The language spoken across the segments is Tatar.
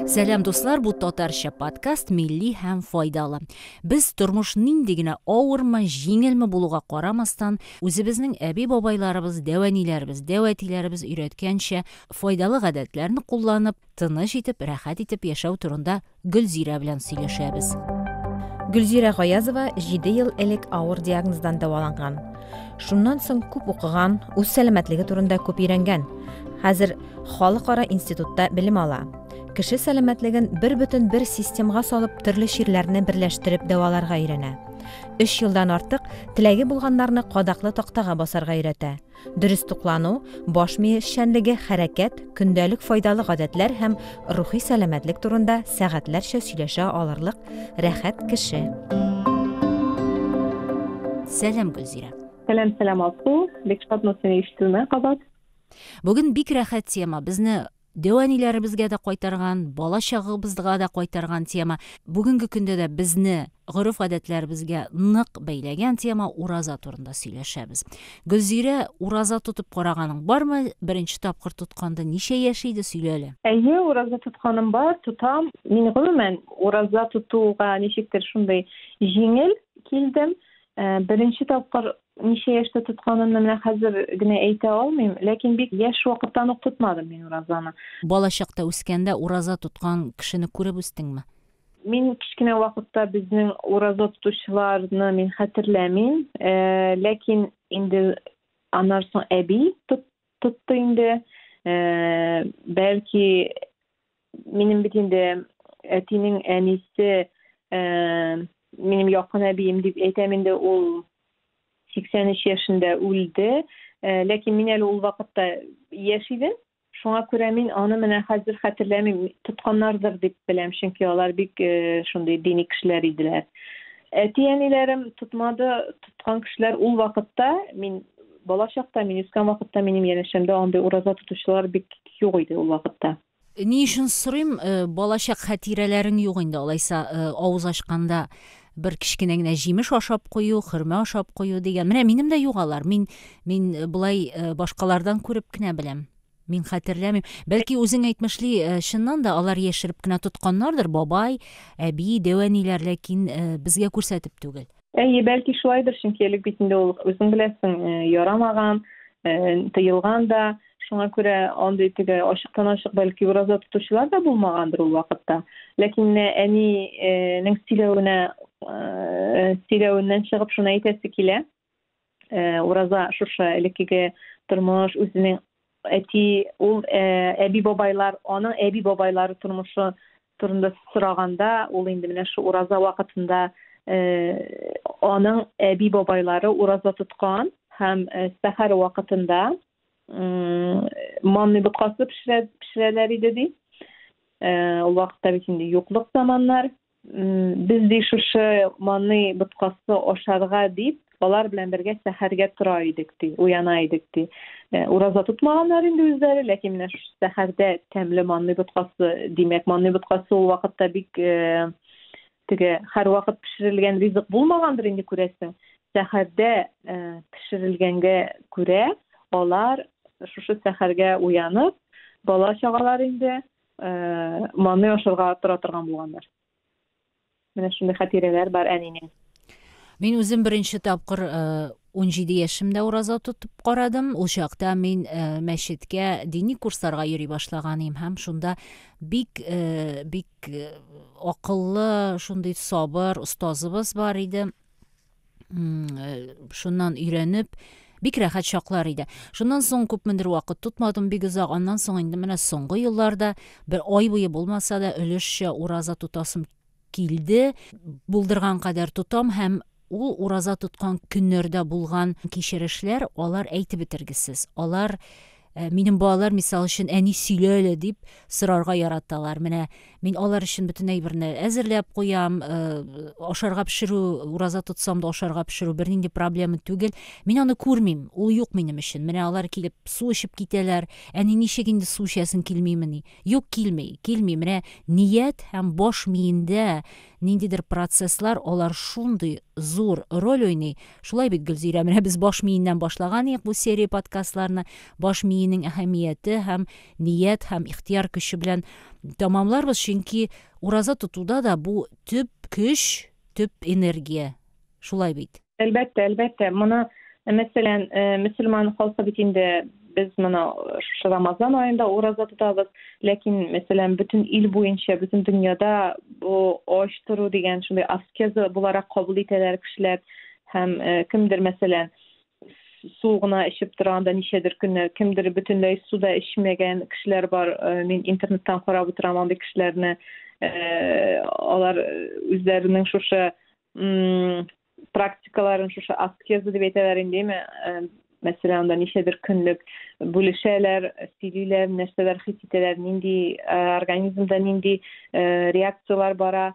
Сәлам дуслар, бу татарча подкаст милли һәм файдалы. Без тормыш нинди генә авырмы, җиңелме булуга карамастан, үзебезнең әби-бабайларыбыз, дәвәтиләребез өйрәткәнчә файдалы гадәтләрне кулланып, тыныч итеп, рәхәт итеп яшәү турында Гөлзирә белән сөйләшәбез. Гөлзирә Гаязова 7 ел элек авыр диагноздан дәваланган. Шуннан соң күп укыган, үз сәламәтлеге турында күп өйрәнгән. Хәзер Халыкара институтта белем ала. Кеше сәламәтлеген бер системага салып, төрле чирләрне берләштереп дәваларга өйрәнә. 3 елдан артык теләге булганнарны кадаклы тактага басарга өйрәтә. Дөрес туклану, баш мие эшчәнлеге, хәрәкәт, көндәлек файдалы гадәтләр һәм рухи сәламәтлек турында сәгатьләрчә сөйләшә алырлык рәхәт кеше. Сәлам, Гөлзирә. Сәлам Алсу, бик шатмын сине ишетүемә кабат. Бүген бик рәхәт тема. Безне дәвәниләребезгә дә кайтарган, бала чагыбызга да кайтарган тема. Бүгенге көндә дә безне гореф гадәтләребезгә нык бәйләгән тема ураза турында сөйләшәбез. Гөлзирә, ураза тотып караганың бармы? Беренче тапкыр тотканда ничә яшь иде, сөйлә әле. Әйе, ураза тотканым бар, тотам. Мин гомумән ураза тотуга ничектер шундай җиңел килдем. Беренче тапкыр ничә яшьтә тотканымны менә хәзер генә әйтә алмыйм, ләкин бик яшь вакыттан ук тотмадым мин уразаны. Бала чакта үскәндә ураза тоткан кешене күреп үстеңме? Мин кичкенә вакытта безнең ураза тотучыларны мин хәтерләмим, ләкин инде аннан соң әби тотты инде. Бәлки минем бит инде әтинең әнисе минем якын әбием дип әйтәм инде, ул 83 яшендә үлде, ләкин мин әле ул вакытта яшь идем. Шуңа күрә мин аны менә хәзер хәтерләмим, тотканнардыр дип беләм, чөнки алар бик шундый дини кешеләр иделәр. Әти-әниләрем тотмады, тоткан кешеләр ул вакытта, мин бала чакта, мин үскән вакытта минем янәшәмдә андый ураза тотучылар бик юк иде ул вакытта. Ни өчен сорыйм, балачак хатирәләрең юк инде, алайса авыз ачканда бер кичкенә генә җимеш ашап кую, хөрмә ашап кую дигән. Менә минем дә юк алар. Мин булай башкалардан күреп кенә беләм. Мин хәтерләмим. Бәлки үзең әйтмешли, чыннан да алар яшереп кенә тотканнардыр, бабай, әби, дәвәниләр, ләкин безгә күрсәтеп түгел. Әйе, бәлки шулайдыр, чөнки элек бит инде ул үзең беләсең, ярамаган, тыелган да. Шуңа күрә андый теге ачыктан-ачык бәлки ураза тотучылар да булмагандыр ул вакытта. Ләкин әнинең сөйләвеннән чыгып шуны әйтәсе килә. Ураза шушы элеккеге тормыш, үзенең әти, ул әби-бабайлар, аның әби-бабайлары тормышы турында сораганда, ул инде менә шу ураза вакытында аның әби-бабайлары ураза тоткан һәм сәхәр вакытында манны боткасы пешерәләр иде ди. Ул вакытта бит инде юклык заманнар. Без ди шушы манны боткасы ашарга дип, алар белән бергә сәхәргә тора идек ди, уяна идек ди. Ураза тотмаганнар инде үзләре, ләкин менә шу сәхәрдә тәмле манны боткасы, димәк, манны боткасы ул вакытта бик теге һәр вакыт пешерелгән ризык булмагандыр инде, күрәсең. Сәхәрдә пешерелгәнгә күрә алар шушы сәхәргә уянып, бала чагалар инде манны ашарга тора торган булганнар. Менә шундый хатирәләр бар әнинең. Мин үзем беренче тапкыр 17 яшемдә ураза тотып карадым. Ул чакта мин мәчеткә дини курсларга йөри башлаган идем һәм шунда бик акыллы, шундый сабыр остазыбыз бар иде. Шуннан өйрәнеп бик рәхәт чаклар иде. Шуннан соң күпмендер вакыт тотмадым, бик озак. Аннан соң инде менә соңгы елларда бер ай буе булмаса да өлешчә ураза тутасым килде. Булдырган кадәр тотам һәм ул ураза тоткан көннәрдә булган кичерешләр, алар әйтеп бетергесез. Алар минем балалар мисал өчен әни сөйләле дип сорарга яраталар. Менә мин алар өчен бөтен әйберне әзерләп куям, ашарга пешерү, ураза тотсам да ашарга пешерү бернинди проблема түгел. Мин аны күрмим, ул юк минем өчен. Менә алар килеп су эчеп китәләр. Әни ничек инде су эчәсең килмимени? Юк, килми. Менә ният һәм баш миендә ниндидер процесслар, алар шундый зур роль уйный. Шулай бит, Гөлзирә, менә без баш миеннән башлаган идек бу серия подкастларны. Баш миенең әһәмияте һәм ният һәм ихтияр көче белән тамамларбыз, Чөнки ураза тотуда да бу төп көч, төп энергия. Шулай бит. Әлбәттә. Моны мәсәлән, мөселман халкы бит инде biz моны Рамазан ayında ураза тотабыз, ләкин мәсәлән бүтән ил буенча, бүтән дөньяда бу оештыру дигән шундый аскеза буларак кабул итәләр кешеләр һәм кемдер мәсәлән су гына эчеп торганда ничәдер көннәр, кемдер бөтенләй суда эчмәгән кешеләр бар. Мин интернеттан карап утырам андый кешеләрне. Алар үзләренең шушы практикаларын шушы аскеза дип әйтәләр инде. Mesela onda nişedir künlük bölüşeler, sililer, neşteler, hissiteler, nindi organizmda nindi reaksiyalar bara.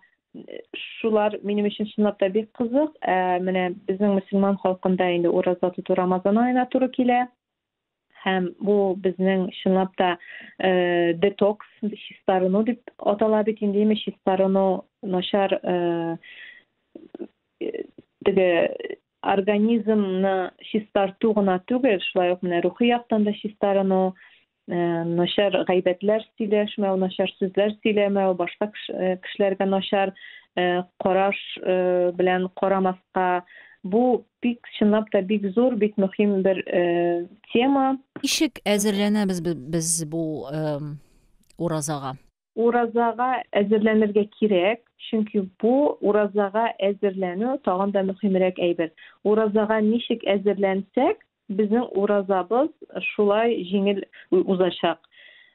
Şular benim için şınapta bir kızık. Mene bizim Müslüman halkında indi urazat tutu Ramazan ayına turu kile. Hem bu bizim şınapta detoks şistarını dip atalabit indiymi şistarını noşar dige organizmni şistartuğuna tügel, şulay ok mene ruhi yaqtan da şistarını noşar gaybetler sileşme, noşar sözler sileme, başka kişilerge noşar qaraş bilen qaramaska. Bu bik şınap da bik zor, bik mühim bir tema. Nişek әзерләнәбез biz bu urazaga? Urazaga әзерләнергә кирәк, çünkü bu urazaga әзерләнү тагын да мөһимрәк әйбер. Urazaga ничек әзерләнсәк, bizning urazabız şulay җиңел узачак.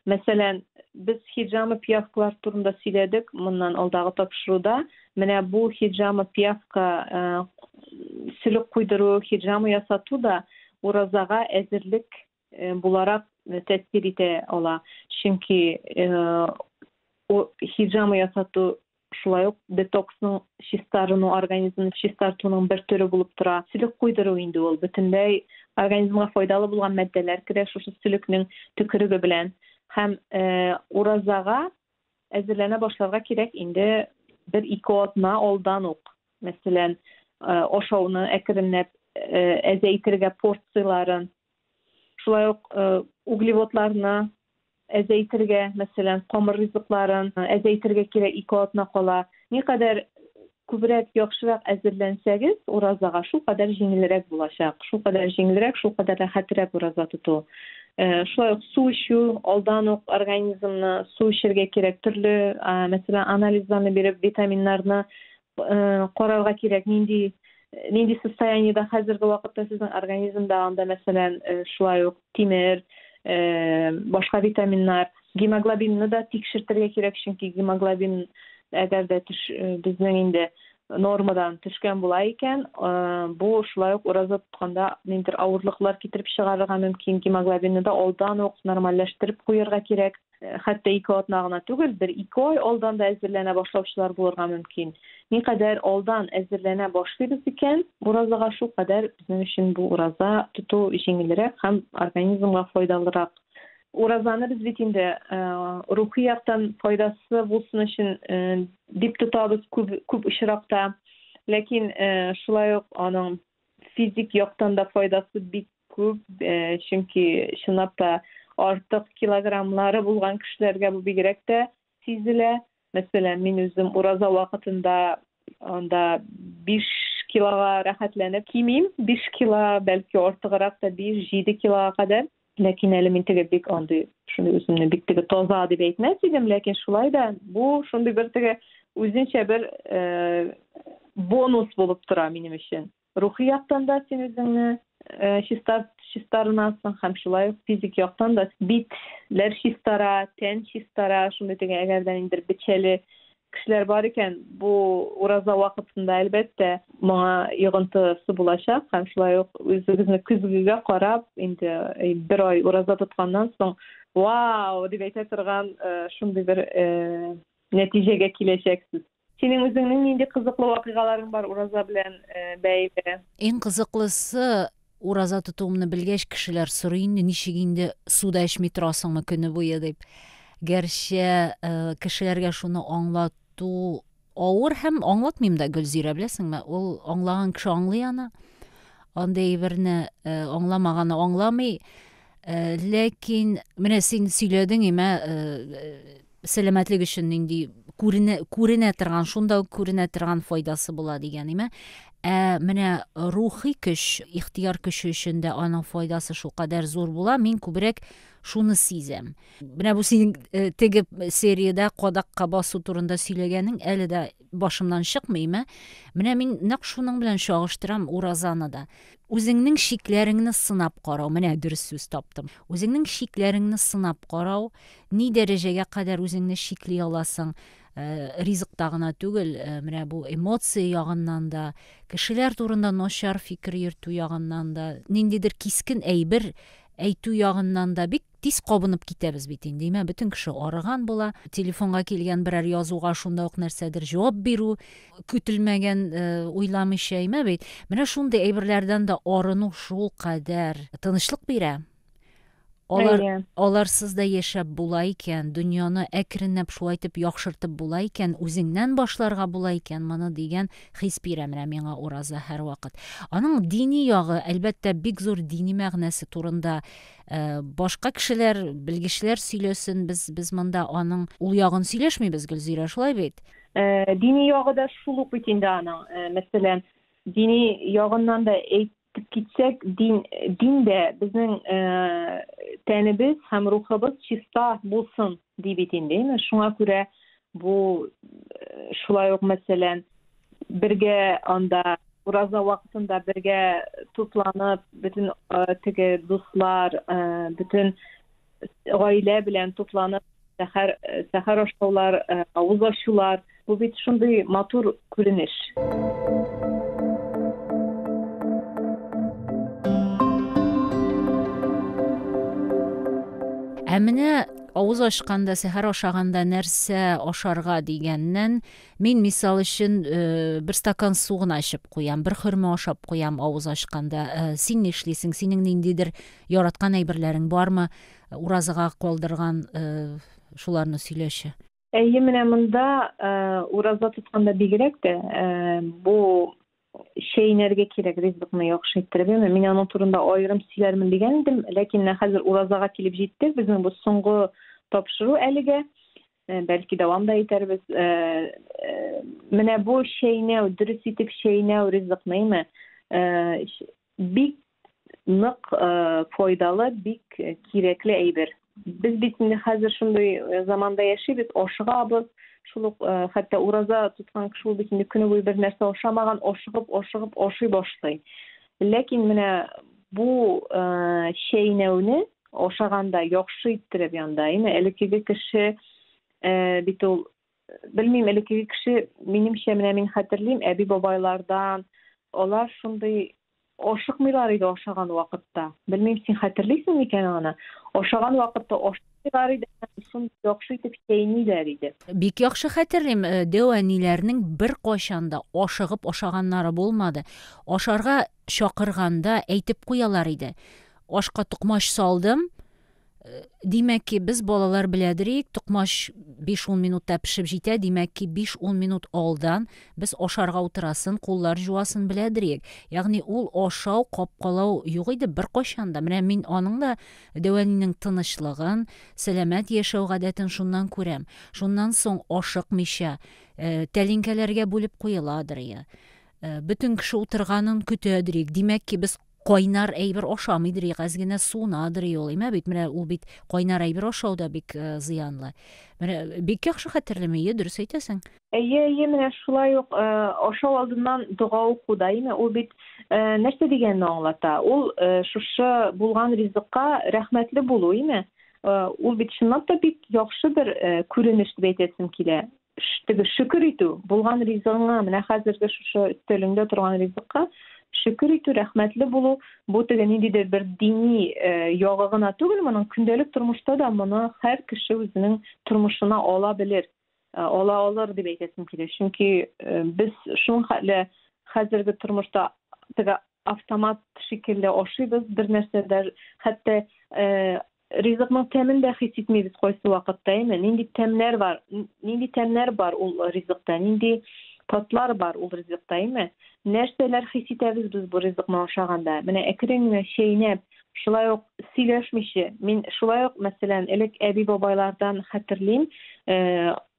Мәсәлән, biz hijama piyafkalar турында сөйләдек моннан алдагы тапшыруда. Менә bu hijama piyafka сөлек куйдыру, hijama ясату да уразага әзерлек буларак тәэсир итә ала. Çünkü o hijama ясату шулай ук детоксның шистарыны, организмны шистартуның бер төре булып тора. Сөлек куйдыру инде ул бөтенләй организмга файдалы булган матдәләр керә шушы сөлекнең төкереге белән. Һәм уразага әзерләнә башларга кирәк инде 1-2 атна алдан ук. Мәсәлән, ашауны әкренләп әзәйтергә порцияларын, шулай ук углеводларны әзәйтергә, мәсәлән, камыр ризыкларын әзәйтергә кирәк 2 атна кала. Никадәр күбрәк яхшырак әзерләнсәгез уразага, шул кадәр җиңелрәк булачак. Шул кадәр җиңелрәк, шул кадәр рәхәтрәк ураза тоту. Шулай ук су эчү, алдан ук организмны су эчәргә кирәк, төрле, мәсәлән, анализларны биреп, витаминнарны карарга кирәк, нинди состояниедә хәзерге вакытта сезнең организмда анда, мәсәлән, шулай ук тимер, башка витаминнар, гемоглобинны да тикшертергә кирәк, чөнки гемоглобин әгәр дә безнең инде нормадан төшкән була икән, бу шулай ук ураза тотканда ниндидер авырлыклар китереп чыгарырга мөмкин. Гемоглобинны да алдан ук нормальләштереп куярга кирәк. Хәтта 2 атна гына түгел, 1-2 ай алдан да әзерләнә башлаучылар булырга мөмкин. Никадәр алдан әзерләнә башлыйбыз икән, уразага шул кадәр безнең өчен бу ураза тоту җиңелрәк һәм организмга файдалырак. Уразаны biz бит инде рухи яктан файдасы булсын өчен дип тотабыз күп очракта. Ләкин шулай ук аның физик яктан да файдасы бик күп, чөнки чынлап та артык килограммлары булган кешеләргә бу бигрәк тә сизелә. Мәсәлән, мин үзем ураза вакытында анда 5 килога рәхәтләнеп кимим, 5 кило, бәлки артыграк та 5-7 килога кадәр. Ләкин әле мин теге бик андый, шундый үземне бик теге таза дип әйтмәс идем, ләкин шулай да бу шундый бер теге үзенчә бер бонус булып тора минем өчен. Рухи яктан да син үзеңне чистарынасың һәм шулай ук физик яктан да битләр чистара, тән чистара, шундый теге әгәрдән индер бичәле кешеләр бар икән, бу ураза вакытында әлбәттә моңа йогынтысы булачак һәм шулай ук үзегезне күзгегә карап, инде 1 ай ураза тотканнан соң вау дип әйтә торган шундый бер нәтиҗәгә киләчәксез. Синең үзеңнең нинди кызыклы вакыйгаларың бар ураза белән бәйле? Иң кызыклысы ураза тотуымны белгәч кешеләр сорый инде, ничек инде суда эчми торасыңмы көне буе дип. Гәрчә кешеләргә шуны аңлату авыр һәм аңлатмыйм да, Гөлзирә, беләсеңме? Ул аңлаган кеше аңлый аны. Андай берне аңламаганы аңламый. Ләкин менә син сөйләдең, сәламәтлек өчен нинди күренә торган, шунда ук күренә торган файдасы була дигәнеме. Менә рухи көч, ихтияр көче өчен дә аның файдасы шулкадәр зур була. Мин күбрәк шуны сизәм. Менә бу синең теге сериядә кадакка басу турында сөйләгәнең әле дә башымнан чыкмыймы? Менә мин нәкъ шуның белән чагыштырам уразаны да. Үзеңнең шикләреңне сынап карау, менә дөрес сүз таптым. Үзеңнең шикләреңне сынап карау, ни дәрәҗәгә кадәр үзеңне шикли аласың? Ризыкта гына түгел, менә бу эмоция ягыннан да, кешеләр турында начар фикер йөртү ягыннан да, ниндидер кискен әйбер әйтү ягыннан да бик тиз кабынып китәбез бит инде. Бөтен кеше арыган була. Телефонга килгән берәр язуга шунда ук нәрсәдер җавап бирү, көтелмәгән уйламыйча бит. Менә шундый әйберләрдән дә арыну шул кадәр тынычлык бирә. Аларсыз да яшәп була икән, дөньяны әкренләп шулай итеп яхшыртып була икән, үзеңнән башларга була икән, моны дигән хис бирә менә миңа ураза һәрвакыт. Аның дини ягы, әлбәттә, бик зур дини мәгънәсе турында башка кешеләр, белгечләр сөйләсен, без монда аның ул ягын сөйләшмибез, Гөлзирә, шулай бит? Dini ягы да шул ук бит инде аның. Мәсәлән, dini ягыннан да gitsek din de bizim tenimiz hem ruhumuz çista bulsun dibitin değil mi? Şuna göre bu şulay yok mesela birge anda uraza vaktinde birge toplanıp bütün tege dostlar bütün aile bilen toplanıp seher aşılar avuz aşılar bu bir şunday matur görünüş. Менә авыз ачканда, сәхәр ашаганда нәрсә ашарга дигәннән, мин мисал өчен бер стакан су гына эчеп куям, бер хөрмә ашап куям авыз ачканда. Син нишлисең? Синең ниндидер яраткан әйберләрең бармы? Уразага калдырган шуларны сөйләшә. Менә монда ураза тотканда бигрәк тә бу şeylerge kirek rızkını yaxşı ettirib. Мен аның турында айрым сөйләрмен дигән идем, ләкин хәзер уразага килеп җиттек. Безнең бу соңгы тапшыру әлегә бәлки дәвам да итәрбез. Менә бу шәйнәү, дөрес итеп шәйнәү рызкны бик нык файдалы, бик кирәкле әйбер. Без бит инде хәзер шундый заманда яшибез, ашыгабыз. Шулук хәтта ураза тоткан кеше бит инде көне буе бер нәрсә ашамаган, ашыгып ашый башлый. Ләкин менә бу шәйнәүне ашаганда яхшы иттереп янда, элекеге кеше бит ул белмим, элекеге кеше минемчә менә мин хәтерлим, әби бабайлардан алар шундый ашыкмыйлар иде ашаган вакытта. Белмим, син хәтерлисең микән аны? Ашаган вакытта ашыгар иде, шундый яхшы итеп шәйниләр иде. Бик яхшы хәтерлим, дәваниләрнең бер кайчанда ашыгып ашаганнары булмады. Ашарга чакырганда әйтеп куялар иде. Ашка тукмаш салдым. Димәк ки, без балалар беләдерик, тукмаш 5-10 минутта пешеп җитә, димәк ки 5-10 минут алдан без ашарга утырасын, куллар җуасын беләдерик. Ягъни ул ашау, капкалау юк иде бер кайчанда. Менә мин аның да дәванинең тынычлыгын, сәламәт яшәү гадәтен шуннан күрәм. Шуннан соң ашыкмыйча тәлинкәләргә бүлеп куеладыр. Бөтен кеше утырганын көтәдерик. Димәк ки, без кайнар әйбер ашамыйдыр, аз гына суынадыр ул, бит менә ул бит кайнар әйбер ашау да бик зыянлы. Менә бик яхшы хәтерләме, дөрес әйтәсең. Менә шулай ук ашау алдыннан дуга уку да, ул бит нәрсә дигәнне аңлата. Ул шушы булган ризыкка рәхмәтле булу, ул бит чынлап та бик яхшы бер күренеш дип әйтәсем килә. Шөкер итү булган ризыгыңа, менә хәзерге шушы өстәлеңдә торган ризыкка şükür итү, рәхмәтле булу, бу теге ниндидер бер дини ягы гына түгел, моның көндәлек тормышта да моны һәр кеше үзенең тормышына ала белер, ала алыр дип әйтәсем килә. Чөнки без шуның хәле хәзерге тормышта теге автомат шикелле ашыйбыз, бер нәрсәдә хәтта ризыкның тәмен дә хис итмибез кайсы вакытта, нинди тәмнәр бар ул ризыкта, нинди татлар бар ул ризыкта, нәрсәләр хис итәбез без бу ризыкны ашаганда. Менә әкрен шәйнәп, шулай ук сөйләшмичә, мин шулай ук мәсәлән элек әби бабайлардан хәтерлим,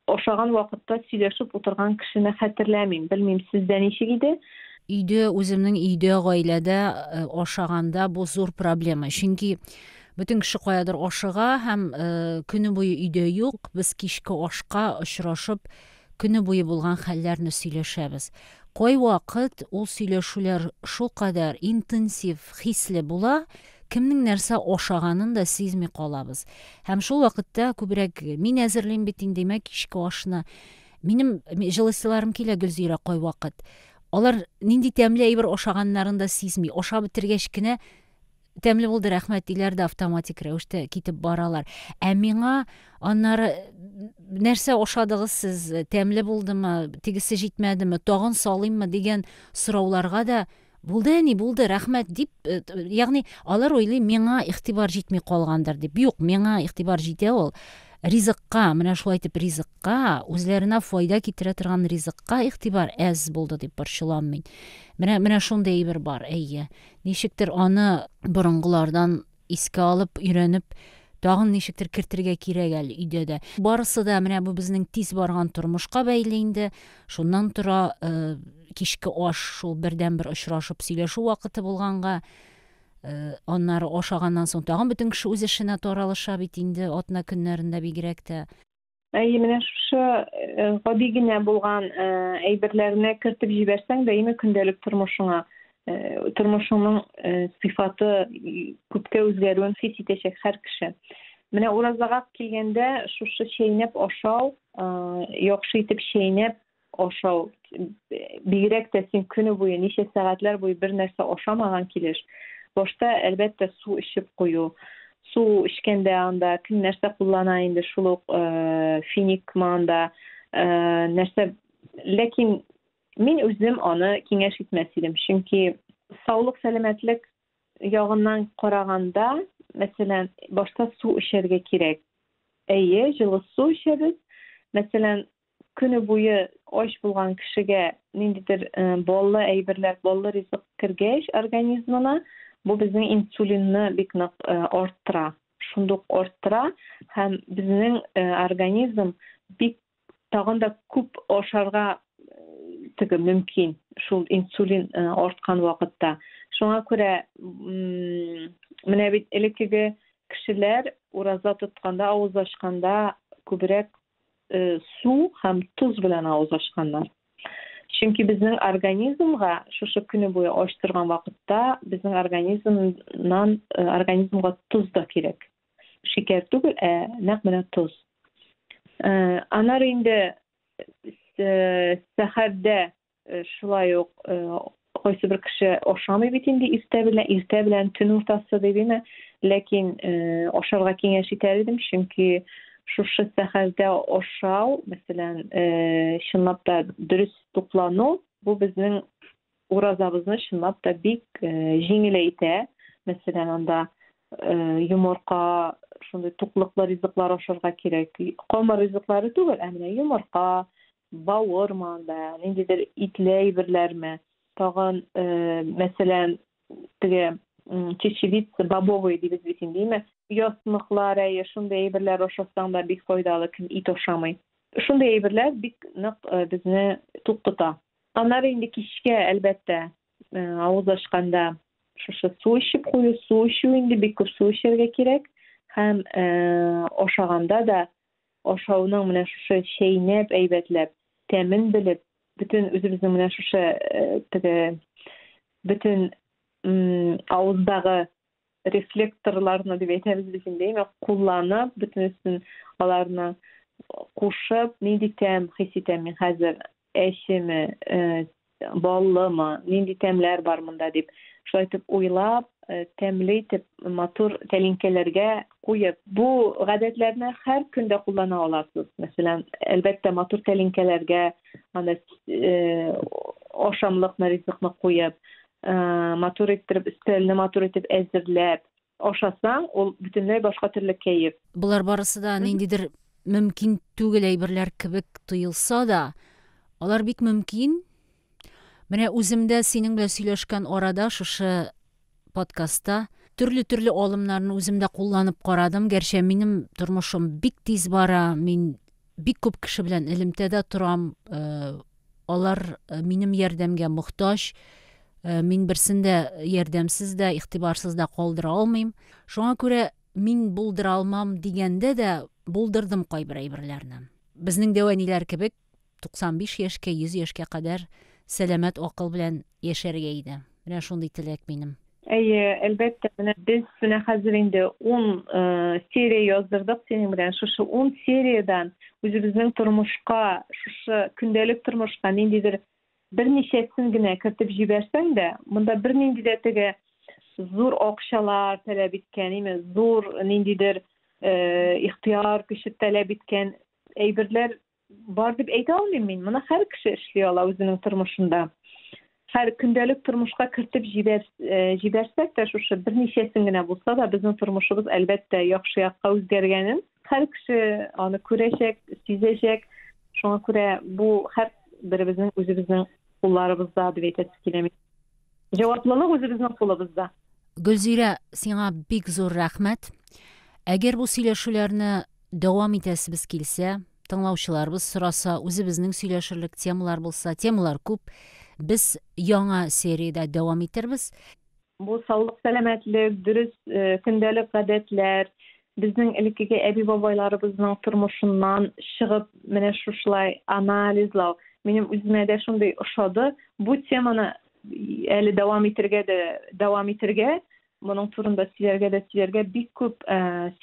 ошаган вакытта сөйләшеп утырган кешене хәтерләмим. Белмим, сездә ничек иде? Өйдә, үземнең өйдә, гаиләдә ашаганда бу зур проблема. Чөнки бөтен кеше каядыр ашыга һәм көне буе өйдә юк. Без кичке ашка очрашып, көне буе булган хәлләрне сөйләшәбез. Кай вакыт ул сөйләшүләр шулкадәр интенсив, хисле була, кемнең нәрсә ашаганын да сизми калабыз. Һәм шул вакытта күбрәк мин әзерлим бит инде кичке ашны. Минем җылысыларым килә Гөлзирә кай вакыт. Алар нинди тәмле әйбер ашаганнарын да сизми. Ашап бетергәч кенә тәмле булды, рәхмәт диләр дә автоматик рәвештә китеп баралар. Ә миңа аннары нәрсә ашадыгыз сез, тәмле булдымы, тигесе җитмәдеме, тагын салыйммы дигән сорауларга да булды, булды, рәхмәт дип, ягъни алар уйлый, миңа игътибар җитми калгандыр дип. Юк, миңа игътибар җитә ул. Ризыкка, менә шулай итеп ризыкка, үзләренә файда китерә торган ризыкка игътибар әз булды дип борчылам мин. Менә шундый әйбер бар, әйе. Ничектер аны борынгылардан искә алып, өйрәнеп, тагын ничектер кертергә кирәк әле өйдә дә. Барысы да менә бу безнең тиз барган тормышка бәйле инде. Шуннан тора кичке аш, шул бердән-бер очрашып сөйләшү вакыты булганга, аннары ашаганнан соң тагын бөтен кеше үз эшенә таралыша бит инде, атна көннәрендә бигрәк тә. Әйе, менә шушы гади генә булган әйберләрне кертеп җибәрсәң дә, көндәлек тормышыңа, тормышыңның сыйфаты күпкә үзгәрүен хис итәчәк һәр кеше. Менә уразага килгәндә, шушы чәйнәп ашау, яхшы итеп чәйнәп ашау, бигрәк тә син көне буе, ничә сәгатьләр буе бер нәрсә ашамаган килеш. Башта әлбәттә су эчеп кую. Су эчкәндә анда кем нәрсә куллана инде, шул ук финик манда нәрсә. Ләкин мин үзем аны киңәш итмәс идем. Чөнки саулык, сәламәтлек ягыннан караганда, мәсәлән, башта су эчәргә кирәк. Әйе, җылы су эчәбез. Мәсәлән, көне буе аш булган кешегә ниндидер баллы әйберләр, баллы ризык кергәч организмына, бу безнең инсулинны бик нык арттыра. Шундук арттыра һәм безнең организм бик тагын да күп ашарга мөмкин, шул инсулин арткан вакытта. Шуңа күрә менә бит элекеге кешеләр ураза тотканда, авыз ачканда күбрәк су һәм туз белән авыз ачканнар. Чөнки безнең организмга шушы көне буе аш торган вакытта безнең организмга туз да кирәк. Шикәр түгел, нәкъ менә туз. Аннары инде сәхәрдә шулай ук кайсы бер кеше ашамый бит инде иртә белән төн уртасы дибеме, ләкин ашарга киңәш итәр идем, чөнки шушы сәхәрдә ашау, мәсәлән, чынлап та дөрес туклану, бу безнең уразабызны чынлап та бик җиңеләйтә. Мәсәлән, анда йомырка, шундый туклыклы ризыклар ашарга кирәк. Камыр ризыклары түгел, менә йомырка, бавырма да, ниндидер итле әйберләрме, тагын мәсәлән, теге чечевица, бобовый дибез бит инде, ясмыклар, шундый әйберләр ашасаң да бик файдалы, кем ит ашамый. Шундый әйберләр бик нык безне тук тота. Аннары инде кичкә әлбәттә авыз ачканда шушы су эчеп кую, су эчү инде бик күп су эчәргә кирәк. Һәм ашаганда да ашауның менә шушы чәйнәп, әйбәтләп, тәмен белеп, бөтен үзебезнең менә шушы теге бөтен авыздагы рефлекторларны дип әйтәбез бит инде, кулланып, бөтенесен аларны кушып, нинди тәм хис итәм мин хәзер, әчеме, баллымы, нинди тәмләр бар монда дип, шулай итеп уйлап, тәмле итеп, матур тәлинкәләргә куеп, бу гадәтләрне һәр көндә куллана аласыз. Мәсәлән, әлбәттә матур тәлинкәләргә анда ашамлыкны, ризыкны куеп, матур итеп, өстәлне матур итеп әзерләп ашасаң, ул бөтенләй башка төрле кәеф. Булар барысы да ниндидер мөмкин түгел әйберләр кебек тоелса да, алар бик мөмкин. Менә үземдә синең белән сөйләшкән арада шушы подкастта төрле алымнарны үземдә кулланып карадым. Гәрчә минем тормышым бик тиз бара, мин бик күп кеше белән элемтәдә торам, алар минем ярдәмгә мохтаҗ, мин берсендә ярдәмсез дә, игътибарсыз да калдыра алмыйм. Шуңа күрә мин булдыра алмам дигәндә дә булдырдым кайбер әйберләрне. Безнең дәваниләр кебек 95 яшькә, 100 яшькә кадәр сәламәт акыл белән яшәргә иде. Менә шундый теләк минем. Әлбәттә, без менә хәзер инде 10 серия яздырдык синең белән. Шушы 10 сериядан үзебезнең тормышка, шушы көндәлек тормышка ниндидер берничәсен генә кертеп җибәрсәң дә, монда бернинди дә теге зур акчалар таләп иткән, зур ниндидер ихтыяр көче таләп иткән әйберләр бар дип әйтә алмыйм мин. Моны һәр кеше эшли ала үзенең тормышында. Һәр көндәлек тормышка кертеп җибәрсәк тә, шушы берничәсен генә булса да, безнең тормышыбыз әлбәттә яхшы якка үзгәргәнен һәр кеше аны күрәчәк, сизәчәк. Шуңа күрә бу һәр беребезнең үзебезнең кулларыбызда дип әйтәсе килә. Җаваплылык үзебезнең кулыбызда. Гөлзирә, сиңа бик зур рәхмәт. Әгәр бу сөйләшүләрне дәвам итәсебез килсә, тыңлаучыларыбыз сораса, үзебезнең сөйләшерлек темалар булса, темалар күп, без яңа сериядә дәвам итербез. Бу саулык, сәламәтлек, дөрес көндәлек гадәтләр, безнең элеккеге әби-бабайларыбызның тормышыннан чыгып, менә шушылай анализлау минем үземә дә шундый ошады. Бу теманы әле дәвам итергә, моның турында сөйләргә бик күп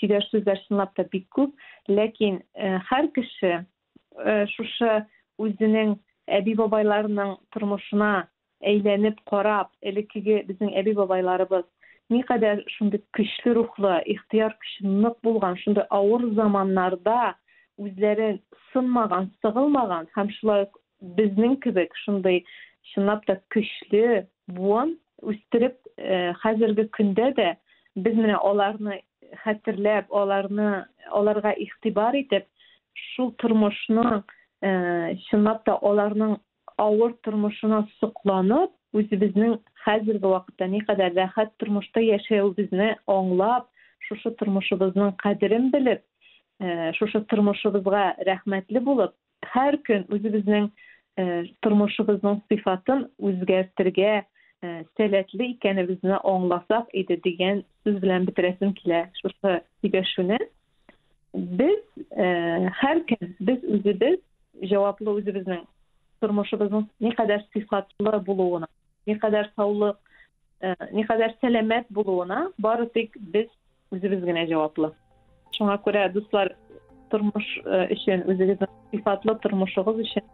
сөйләр сүзләр чынлап та бик күп, ләкин һәр кеше шушы үзенең әби-бабайларының тормышына әйләнеп карап, элеккеге безнең әби-бабайларыбыз никадәр шундый көчле рухлы, ихтыяр көче нык булган, шундый авыр заманнарда үзләрен сынмаган, сыгылмаган һәм шулай безнең кебек шундый чынлап та көчле буын үстереп, хәзерге көндә дә без менә аларны хәтерләп, аларга игътибар итеп, шул тормышның чынлап та аларның авыр тормышына сокланып, үзебезнең хәзерге вакытта никадәр рәхәт тормышта яшәүебезне аңлап, шушы тормышыбызның кадерен белеп, шушы тормышыбызга рәхмәтле булып, һәр көн үзебезнең тормышыбызның сыйфатын үзгәртергә, сәләтле икәнебезне аңласак иде дигән сүз белән битерәсем килә шушы сөйләшүне. Без һәр көн үзебез җаваплы үзебезнең тормышыбызның никадәр сыйфатлы булуына, никадәр саулык, никадәр сәламәт булуына бары тик без үзебез генә җаваплы. Шуңа күрә, дуслар, тормыш өчен, үзегезнең сыйфатлы тормышыгыз өчен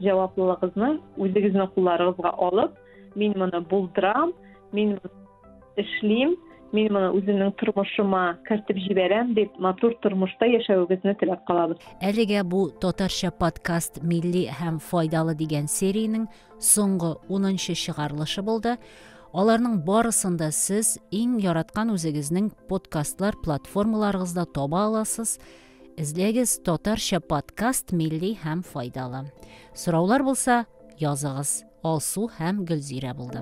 җаваплылыгызны үзегезнең кулларыгызга алып, мин моны булдырам, мин моны эшлим, мин моны үземнең тормышыма кертеп җибәрәм дип, матур тормышта яшәүегезне теләп калабыз. Әлегә бу татарча подкаст милли һәм файдалы дигән сериянең соңгы 10нчы чыгарылышы булды. Аларның барысында сез иң яраткан үзегезнең подкастлар платформаларыгызда таба аласыз. Эзләгез татарча подкаст милли һәм файдалы. Сораулар булса, языгыз. Алсу һәм Гөлзирә булды.